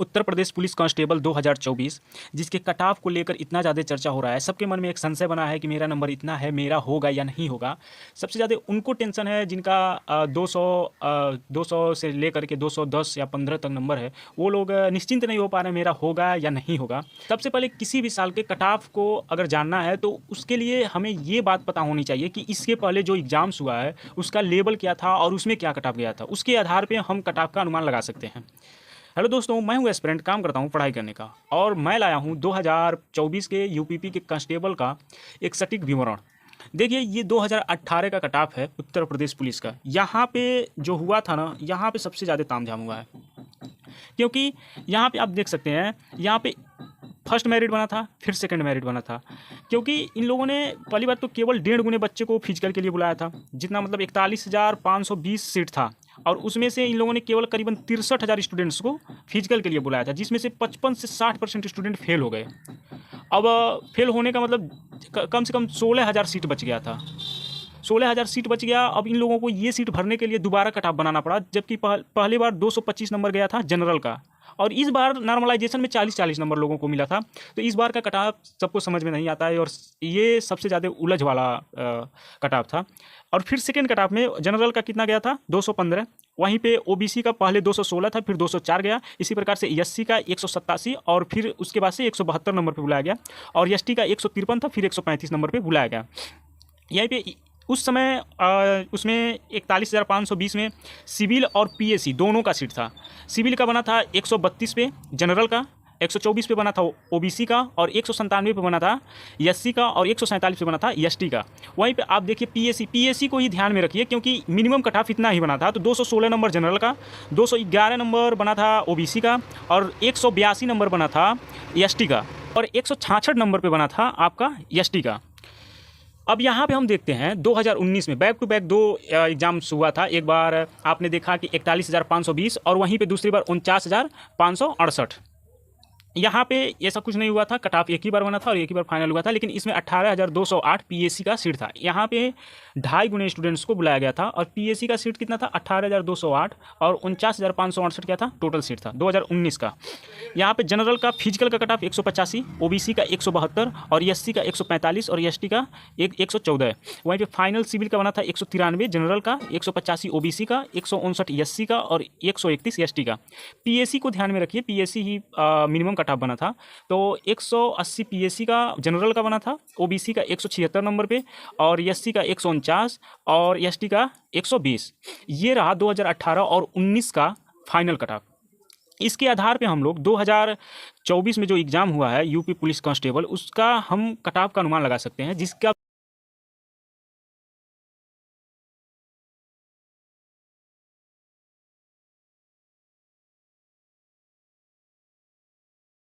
Uttar Pradesh police constable 2024 जिसके cut off को लेकर इतना ज़्यादा चर्चा हो रहा है। सबके मन में एक संशय बना है कि मेरा नंबर इतना है, मेरा होगा या नहीं होगा। सबसे ज़्यादा उनको टेंशन है जिनका 200 से लेकर के 210 या 15 तक नंबर है। वो लोग निश्चिंत नहीं हो पा रहे मेरा होगा या नहीं होगा। सबसे पहले किसी भी साल के कट ऑफ को अगर जानना है तो उसके लिए हमें ये बात पता होनी चाहिए कि इसके पहले जो एग्ज़ाम्स हुआ है उसका लेवल क्या था और उसमें क्या कट ऑफ गया था। उसके आधार पर हम कट ऑफ का अनुमान लगा सकते हैं। हेलो दोस्तों, मैं हूं एस्पिरेंट, काम करता हूं पढ़ाई करने का, और मैं लाया हूं 2024 के यूपीपी के कांस्टेबल का एक सटीक विवरण। देखिए, ये 2018 का कट ऑफ है उत्तर प्रदेश पुलिस का। यहाँ पे जो हुआ था ना, यहाँ पे सबसे ज़्यादा तामझाम हुआ है, क्योंकि यहाँ पे आप देख सकते हैं, यहाँ पे फर्स्ट मेरिट बना था, फिर सेकंड मेरिट बना था। क्योंकि इन लोगों ने पहली बार तो केवल 1.5 गुने बच्चे को फिजिकल के लिए बुलाया था, जितना मतलब 41,520 सीट था, और उसमें से इन लोगों ने केवल करीबन 63,000 स्टूडेंट्स को फिजिकल के लिए बुलाया था, जिसमें से 55 से 60% स्टूडेंट फेल हो गए। अब फेल होने का मतलब कम से कम 16,000 सीट बच गया था। 16,000 सीट बच गया। अब इन लोगों को ये सीट भरने के लिए दोबारा कट ऑफ बनाना पड़ा, जबकि पहली बार 225 नंबर गया था जनरल का, और इस बार नॉर्मलाइजेशन में 40-40 नंबर लोगों को मिला था। तो इस बार का कट ऑफ सबको समझ में नहीं आता है, और ये सबसे ज़्यादा उलझ वाला कट ऑफ था। और फिर सेकेंड कट ऑफ में जनरल का कितना गया था? 215। वहीं पे ओबीसी का पहले 216 था, फिर 204 गया। इसी प्रकार से एससी का 187, और फिर उसके बाद से 172 नंबर पे बुलाया गया, और एसटी का 153 था, फिर 135 नंबर पे बुलाया गया। यहीं पे उस समय उसमें 41,520 में सिविल और पीएसी दोनों का सीट था। सिविल का बना था 132 पे जनरल का, 124 पे बना था ओबीसी का, और 197 पे बना था एससी का, और 147 पे बना था एसटी का। वहीं पे आप देखिए पीएसी को ही ध्यान में रखिए, क्योंकि मिनिमम कट ऑफ इतना ही बना था। तो 216 नंबर जनरल का, 211 नंबर बना था ओबीसी का, और 182 नंबर बना था एसटी का, और 166 नंबर पर बना था आपका एसटी का। अब यहाँ पे हम देखते हैं 2019 में बैक टू बैक 2 एग्जाम्स हुआ था। एक बार आपने देखा कि 41,520, और वहीं पे दूसरी बार 49,568। यहाँ पे ऐसा कुछ नहीं हुआ था, कट ऑफ एक ही बार बना था और एक ही बार फाइनल हुआ था। लेकिन इसमें 18,208 पीएसी का सीट था। यहाँ पे 2.5 गुने स्टूडेंट्स को बुलाया गया था, और पीएसी का सीट कितना था? 18,208, और 49,568 क्या था? टोटल सीट था 2019 का। यहाँ पे जनरल का फिजिकल का कट ऑफ 185, ओबीसी का 172, और एससी का 145, और एसटी का 114। वहीं पे फाइनल सिविल का बना था 193 जनरल का, 185 ओबीसी का, 159 एससी का, और 131 एसटी का। पीएसी को ध्यान में रखिए, पीएसी ही मिनिमम कट ऑफ बना था। तो 180 पीएसी का जनरल का बना था, ओबीसी का 176 नंबर पे, और एससी का 149, और एसटी का 120। ये रहा 2018 और 19 का फाइनल कट ऑफ। इसके आधार पे हम लोग 2024 में जो एग्ज़ाम हुआ है यूपी पुलिस कांस्टेबल, उसका हम कट ऑफ का अनुमान लगा सकते हैं, जिसका